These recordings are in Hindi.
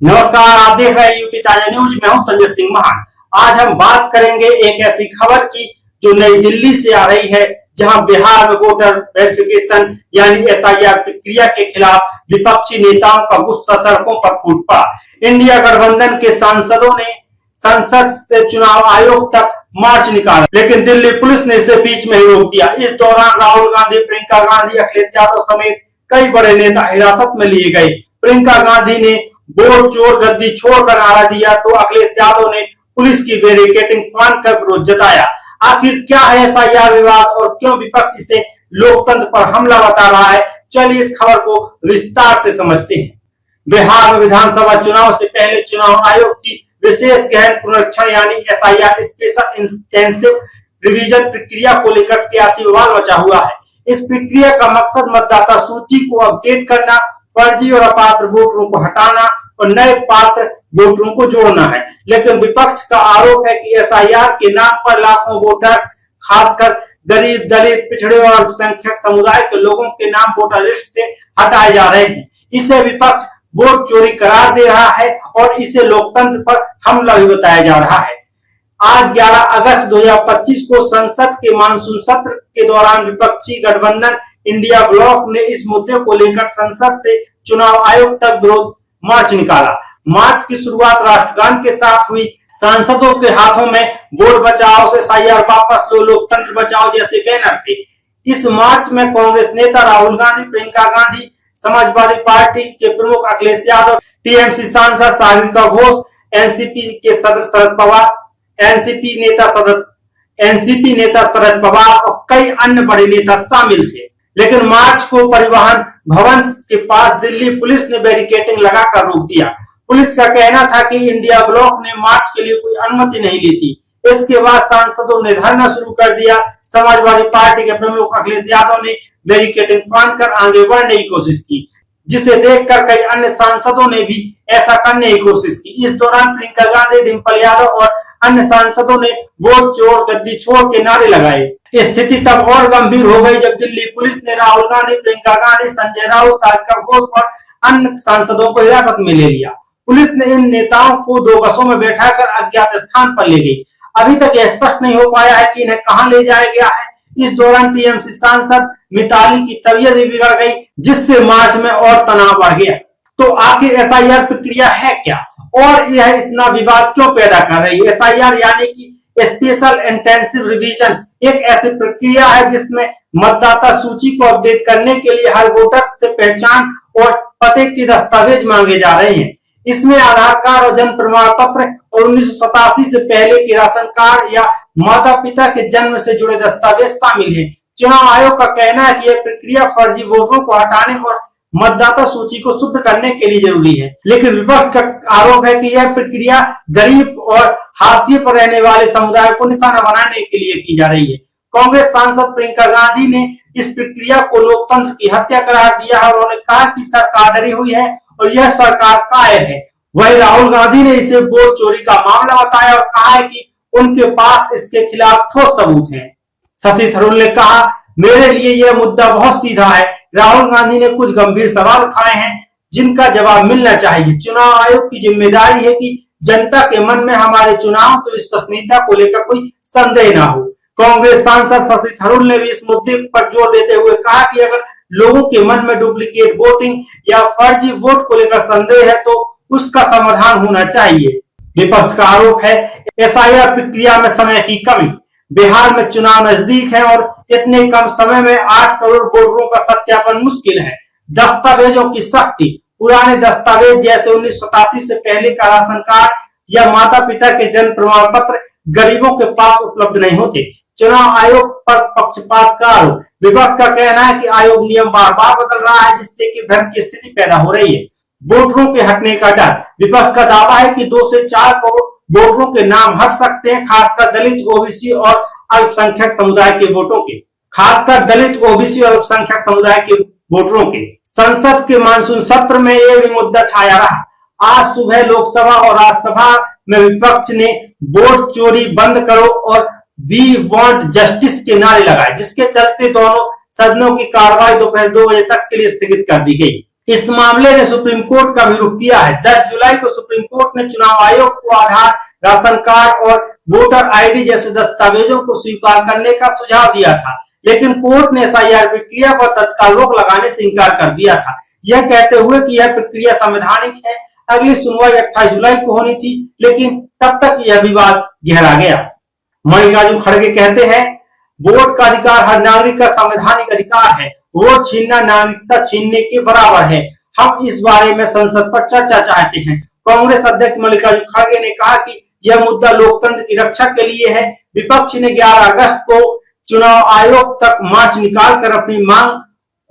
नमस्कार, आप देख रहे हैं यूपी ताजा न्यूज। मैं हूं संजय सिंह महान। आज हम बात करेंगे एक ऐसी खबर की जो नई दिल्ली से आ रही है, जहां बिहार में वोटर वेरिफिकेशन यानी एसआईआर प्रक्रिया के खिलाफ विपक्षी नेताओं का गुस्सा सड़कों पर फूट पड़ा। इंडिया गठबंधन के सांसदों ने संसद से चुनाव आयोग तक मार्च निकाला, लेकिन दिल्ली पुलिस ने इसे बीच में ही रोक दिया। इस दौरान राहुल गांधी, प्रियंका गांधी, अखिलेश यादव समेत कई बड़े नेता हिरासत में लिए गए। प्रियंका गांधी ने वोट चोर गद्दी छोड़ कर नारा दिया, तो अखिलेश यादव ने पुलिस की बैरिकेडिंग फांद कर विरोध जताया। आखिर क्या है एसआईआर विवाद और क्यों विपक्ष इसे लोकतंत्र पर हमला बता रहा है, चलिए इस खबर को विस्तार से समझते हैं। बिहार में विधानसभा चुनाव से पहले चुनाव आयोग की विशेष गहन पुनरीक्षण यानी एसआईआर स्पेशल इंटेंसिव रिवीजन प्रक्रिया को लेकर सियासी बवाल मचा हुआ है। इस प्रक्रिया का मकसद मतदाता सूची को अपडेट करना, फर्जी और अपात्र वोटरों को हटाना और नए पात्र वोटरों को जोड़ना है। लेकिन विपक्ष का आरोप है कि एसआईआर के नाम पर लाखों वोटर्स, खासकर गरीब, दलित, पिछड़े और अल्पसंख्यक समुदाय के लोगों के नाम वोटर लिस्ट से हटाए जा रहे हैं। इसे विपक्ष वोट चोरी करार दे रहा है और इसे लोकतंत्र पर हमला भी बताया जा रहा है। आज 11 अगस्त 2025 को संसद के मानसून सत्र के दौरान विपक्षी गठबंधन इंडिया ब्लॉक ने इस मुद्दे को लेकर संसद से चुनाव आयोग तक विरोध मार्च निकाला। मार्च की शुरुआत राष्ट्रगान के साथ हुई। सांसदों के हाथों में वोट बचाओ से एसआईआर वापस लो, लोकतंत्र बचाओ जैसे बैनर थे। इस मार्च में कांग्रेस नेता राहुल गांधी, प्रियंका गांधी, समाजवादी पार्टी के प्रमुख अखिलेश यादव, टीएमसी सांसद सागरिका घोष, एनसीपी के सदस्य शरद पवार, एनसीपी नेता शरद पवार और कई अन्य बड़े नेता शामिल थे। लेकिन मार्च को परिवहन भवन के पास दिल्ली पुलिस ने बैरिकेडिंग लगाकर रोक दिया। पुलिस का कहना था कि इंडिया ब्लॉक ने मार्च के लिए कोई अनुमति नहीं ली थी। इसके बाद सांसदों ने धरना शुरू कर दिया। समाजवादी पार्टी के प्रमुख अखिलेश यादव ने बैरिकेडिंग फांद कर आगे बढ़ने की कोशिश की, जिसे देखकर कई अन्य सांसदों ने भी ऐसा करने की कोशिश की। इस दौरान प्रियंका गांधी, डिंपल यादव और अन्य सांसदों ने वोट चोर गद्दी छोड़ के नारे लगाए। स्थिति तब और गंभीर हो गई जब दिल्ली पुलिस ने राहुल गांधी, प्रियंका गांधी, संजय राउत, सागरिका घोष और अन्य सांसदों को हिरासत में ले लिया। पुलिस ने इन नेताओं को 2 बसों में बैठाकर अज्ञात स्थान पर ले गई। अभी तक यह स्पष्ट नहीं हो पाया है कि इन्हें कहां ले जाया गया है। इस दौरान टीएमसी सांसद मिताली की तबीयत भी बिगड़ गई, जिससे मार्च में और तनाव बढ़ गया। तो आखिर एसआईआर प्रक्रिया है क्या और यह इतना विवाद क्यों पैदा कर रही है? एसआईआर यानी कि स्पेशल इंटेंसिव रिवीजन एक ऐसी प्रक्रिया है जिसमें मतदाता सूची को अपडेट करने के लिए हर वोटर से पहचान और पते के दस्तावेज मांगे जा रहे हैं। इसमें आधार कार्ड और जन्म प्रमाण पत्र और 1987 से पहले के राशन कार्ड या माता पिता के जन्म से जुड़े दस्तावेज शामिल हैं। चुनाव आयोग का कहना है कि यह प्रक्रिया फर्जी वोटरों को हटाने और मतदाता सूची को शुद्ध करने के लिए जरूरी है। लेकिन विपक्ष का आरोप है कि यह प्रक्रिया गरीब और हाशिए पर रहने वाले समुदाय को निशाना बनाने के लिए की जा रही है। कांग्रेस सांसद प्रियंका गांधी ने इस प्रक्रिया को लोकतंत्र की हत्या करार दिया है और उन्होंने कहा कि सरकार डरी हुई है और यह सरकार कायर है। वहीं राहुल गांधी ने इसे वोट चोरी का मामला बताया और कहा है कि उनके पास इसके खिलाफ ठोस सबूत हैं। शशि थरूर ने कहा, मेरे लिए यह मुद्दा बहुत सीधा है। राहुल गांधी ने कुछ गंभीर सवाल उठाए हैं जिनका जवाब मिलना चाहिए। चुनाव आयोग की जिम्मेदारी है कि जनता के मन में हमारे चुनाव तो विश्वसनीयता को लेकर कोई संदेह ना हो। कांग्रेस सांसद शशि थरूर ने भी इस मुद्दे पर जोर देते हुए कहा कि अगर लोगों के मन में डुप्लीकेट वोटिंग या फर्जी वोट को लेकर संदेह है तो उसका समाधान होना चाहिए। विपक्ष का आरोप है एसआईआर प्रक्रिया में समय की कमी। बिहार में चुनाव नजदीक है और इतने कम समय में 8 करोड़ वोटरों का सत्यापन मुश्किल है। दस्तावेजों की सख्ती, पुराने दस्तावेज जैसे 1987 से पहले का राशन कार्ड या माता पिता के जन्म प्रमाण पत्र गरीबों के पास उपलब्ध नहीं होते। चुनाव आयोग पर पक्षपात का आरोप। विपक्ष का कहना है कि आयोग नियम बार बार बदल रहा है, जिससे कि भ्रम की स्थिति पैदा हो रही है। वोटरों के हटने का डर। विपक्ष का दावा है कि 2 से 4 करोड़ वोटरों के नाम हट सकते हैं, खासकर दलित, ओबीसी और अल्पसंख्यक समुदाय के वोटरों के। संसद के मानसून सत्र में यह भी मुद्दा छाया रहा। आज सुबह लोकसभा और राज्यसभा में विपक्ष ने वोट चोरी बंद करो और वी वांट जस्टिस के नारे लगाए, जिसके चलते दोनों सदनों की कार्रवाई दोपहर 2 बजे तक के लिए स्थगित कर दी गई। इस मामले ने सुप्रीम कोर्ट का भी रुख किया है। 10 जुलाई को सुप्रीम कोर्ट ने चुनाव आयोग को आधार, राशन कार्ड और वोटर आईडी जैसे दस्तावेजों को स्वीकार करने का सुझाव दिया था, लेकिन कोर्ट ने एसआईआर प्रक्रिया पर तत्काल रोक लगाने से इंकार कर दिया था, यह कहते हुए कि यह प्रक्रिया संवैधानिक है। अगली सुनवाई 28 जुलाई को होनी थी, लेकिन तब तक यह विवाद गहरा गया। मल्लिकार्जुन खड़गे कहते हैं, वोट का अधिकार हर नागरिक का संवैधानिक अधिकार है। वोट छीनना नागरिकता छीनने के बराबर है। हम इस बारे में संसद पर चर्चा चाहते हैं। कांग्रेस अध्यक्ष मल्लिकार्जुन खड़गे ने कहा कि यह मुद्दा लोकतंत्र की रक्षा के लिए है। विपक्ष ने 11 अगस्त को चुनाव आयोग तक मार्च निकालकर अपनी मांग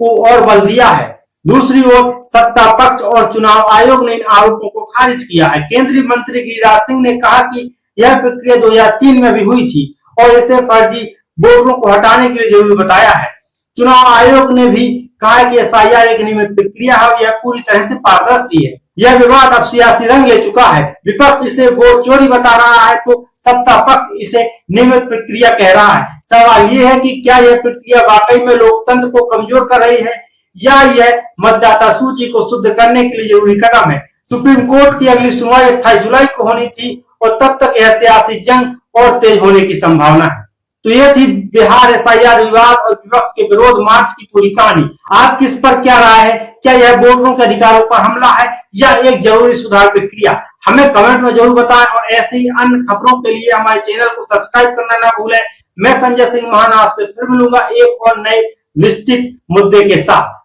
को और बल दिया है। दूसरी ओर सत्ता पक्ष और चुनाव आयोग ने इन आरोपों को खारिज किया है। केंद्रीय मंत्री गिरिराज सिंह ने कहा कि यह प्रक्रिया 2003 में भी हुई थी और इसे फर्जी वोटरों को हटाने के लिए जरूरी बताया है। चुनाव आयोग ने भी कहा कि एसआईआर एक नियमित प्रक्रिया है और यह पूरी तरह से पारदर्शी है। यह विवाद अब सियासी रंग ले चुका है। विपक्ष इसे वोट चोरी बता रहा है तो सत्ता पक्ष इसे नियमित प्रक्रिया कह रहा है। सवाल यह है कि क्या यह प्रक्रिया वाकई में लोकतंत्र को कमजोर कर रही है या यह मतदाता सूची को शुद्ध करने के लिए जरूरी कदम है। सुप्रीम कोर्ट की अगली सुनवाई 28 जुलाई को होनी थी और तब तक यह सियासी जंग और तेज होने की संभावना है। तो यह थी बिहार एसआईआर विवाद और विपक्ष के विरोध मार्च की पूरी कहानी। आपकी इस पर क्या राय है? क्या यह वोटरों के अधिकारों पर हमला है या एक जरूरी सुधार प्रक्रिया? हमें कमेंट में जरूर बताएं और ऐसे ही अन्य खबरों के लिए हमारे चैनल को सब्सक्राइब करना ना भूलें। मैं संजय सिंह महाना आपसे फिर मिलूंगा एक और नए विस्तृत मुद्दे के साथ।